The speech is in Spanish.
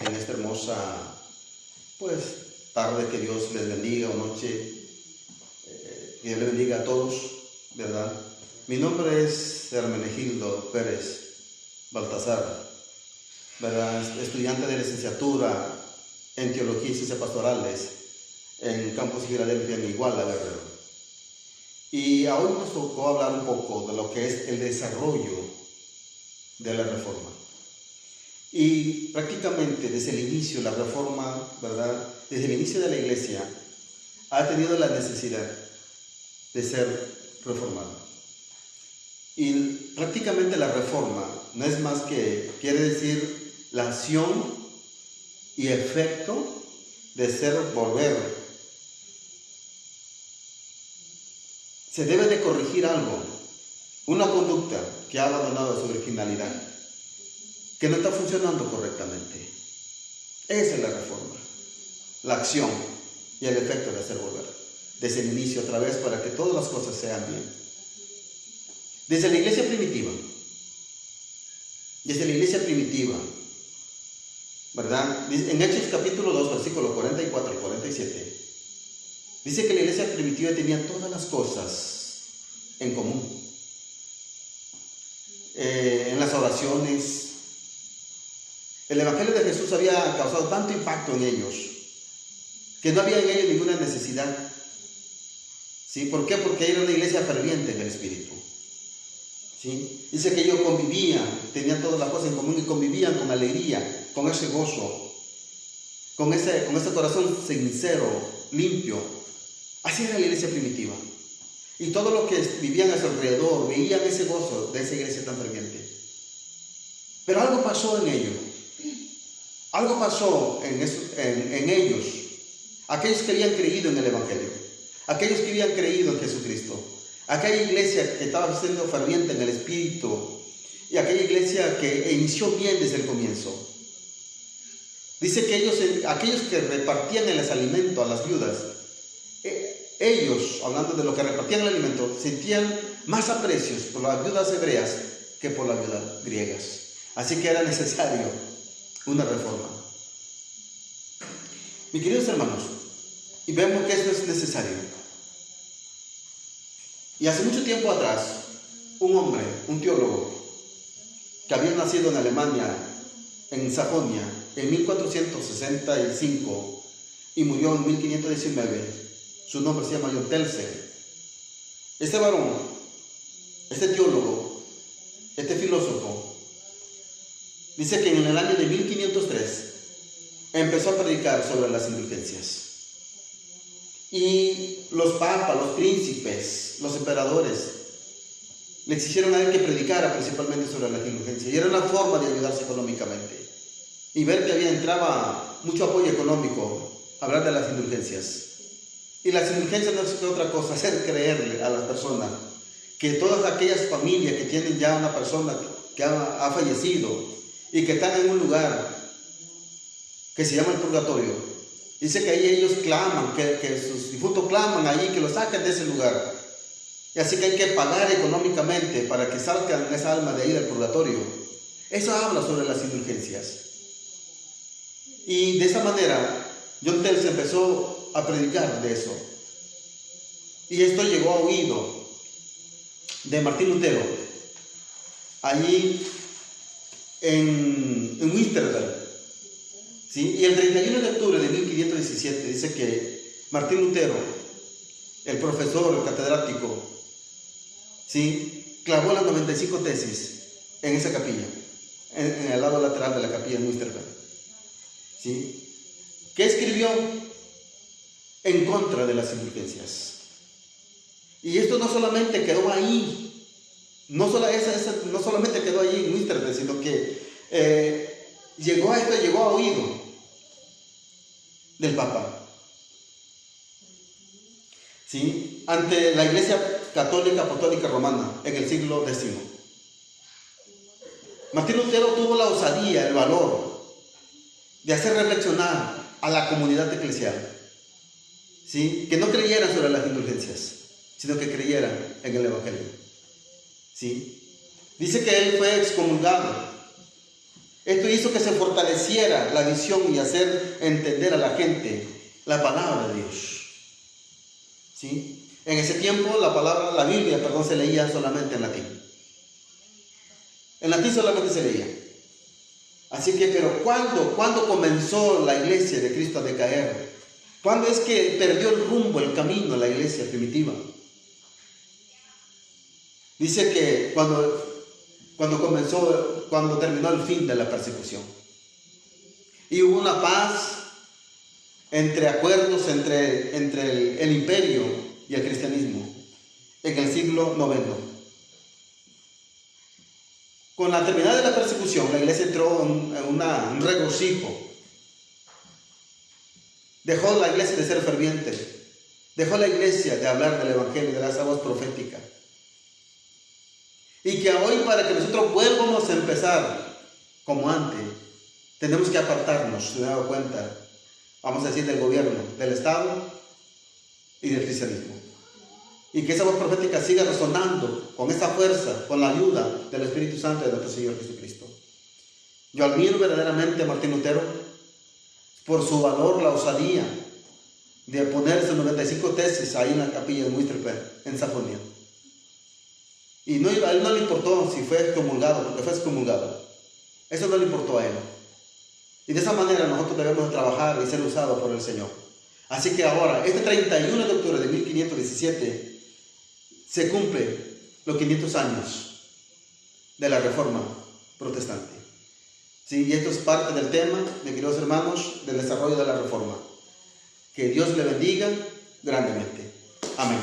en esta hermosa, pues, tarde. Que Dios les bendiga, o noche, que Dios les bendiga a todos, ¿verdad? Mi nombre es Hermenegildo Pérez Baltasar, ¿verdad? Estudiante de licenciatura en Teología y Ciencias Pastorales en Campus Filadelfia, en Iguala, Guerrero. Y hoy nos tocó hablar un poco de lo que es el desarrollo de la Reforma. Y prácticamente desde el inicio, la Reforma, ¿verdad? Desde el inicio de la Iglesia, ha tenido la necesidad de ser reformada. Y prácticamente la Reforma no es más que, quiere decir, la acción y efecto de ser volver. Se debe de corregir algo, una conducta que ha abandonado su originalidad, que no está funcionando correctamente. Esa es la Reforma, la acción y el efecto de hacer volver, desde el inicio otra vez, para que todas las cosas sean bien. Desde la iglesia primitiva, ¿verdad? En Hechos capítulo 2, versículos 44 y 47, dice que la iglesia primitiva tenía todas las cosas en común. En las oraciones, el Evangelio de Jesús había causado tanto impacto en ellos, que no había en ellos ninguna necesidad. ¿Sí? ¿Por qué? Porque era una iglesia ferviente en el Espíritu. ¿Sí? Dice que ellos convivían, tenían todas las cosas en común y convivían con alegría, con ese gozo, con ese corazón sincero, limpio. Así era la iglesia primitiva. Y todos los que vivían a su alrededor veían ese gozo de esa iglesia tan ferviente. Pero algo pasó en ellos. Algo pasó en ellos. Aquellos que habían creído en el Evangelio. Aquellos que habían creído en Jesucristo. Aquella iglesia que estaba siendo ferviente en el Espíritu. Y aquella iglesia que inició bien desde el comienzo. Dice que aquellos que repartían el alimento a las viudas, ellos, hablando de lo que repartían el alimento, sentían más aprecios por las viudas hebreas que por las viudas griegas. Así que era necesario una reforma. Mis queridos hermanos, y vemos que esto es necesario. Y hace mucho tiempo atrás, un hombre, un teólogo, que había nacido en Alemania, en Sajonia, en 1465 y murió en 1519, su nombre se llama John Telsen. Este varón, este teólogo, este filósofo, dice que en el año de 1503 empezó a predicar sobre las indulgencias. Y los papas, los príncipes, los emperadores le exigieron a él que predicara principalmente sobre las indulgencias. Y era una forma de ayudarse económicamente. Y ver que entraba mucho apoyo económico, hablar de las indulgencias. Y las indulgencias no es otra cosa, hacer creerle a las personas que todas aquellas familias que tienen ya una persona que ha fallecido y que están en un lugar que se llama el purgatorio, dice que ahí ellos claman, que sus difuntos claman ahí, que lo saquen de ese lugar. Y así que hay que pagar económicamente para que salgan esa alma de ahí del purgatorio. Eso habla sobre las indulgencias. Y de esa manera, John Telsen empezó a predicar de eso. Y esto llegó a oído de Martín Lutero, allí en Winterberg. ¿Sí? Y el 31 de octubre de 1517 dice que Martín Lutero, el profesor, el catedrático, ¿sí?, clavó las 95 tesis en esa capilla, en el lado lateral de la capilla en Winterberg. ¿Sí? ¿Qué escribió? En contra de las indulgencias. Y esto no solamente quedó ahí, no solamente quedó ahí en Winterberg, sino que llegó a oído del Papa. ¿Sí? Ante la Iglesia Católica Apostólica Romana en el siglo X. Martín Lutero tuvo la osadía, el valor de hacer reflexionar a la comunidad eclesial, ¿sí?, que no creyeran sobre las indulgencias, sino que creyeran en el Evangelio. ¿Sí? Dice que él fue excomulgado Esto hizo que se fortaleciera la visión y hacer entender a la gente la palabra de Dios. ¿Sí? En ese tiempo la Biblia, se leía solamente en latín. En latín solamente se leía. Así que, pero ¿cuándo comenzó la iglesia de Cristo a decaer? ¿Cuándo es que perdió el rumbo, el camino la iglesia primitiva? Dice que cuando terminó el fin de la persecución. Y hubo una paz entre acuerdos entre el imperio y el cristianismo en el siglo IX. Con la terminada de la persecución, la iglesia entró en un regocijo. Dejó la iglesia de ser ferviente. Dejó la iglesia de hablar del evangelio, de las aguas proféticas. Y que hoy, para que nosotros vuelvamos a empezar como antes, tenemos que apartarnos, si me he dado cuenta, vamos a decir, del gobierno, del Estado y del cristianismo. Y que esa voz profética siga resonando con esa fuerza, con la ayuda del Espíritu Santo de nuestro Señor Jesucristo. Yo admiro verdaderamente a Martín Lutero por su valor, la osadía de poner sus 95 tesis ahí en la capilla de Muisterberg, en Sajonia. Y a él no le importó si fue excomulgado, porque fue excomulgado. Eso no le importó a él. Y de esa manera nosotros debemos de trabajar y ser usados por el Señor. Así que ahora, este 31 de octubre de 1517, se cumple los 500 años de la Reforma Protestante. ¿Sí? Y esto es parte del tema, mis queridos hermanos, del desarrollo de la Reforma. Que Dios le bendiga grandemente. Amén.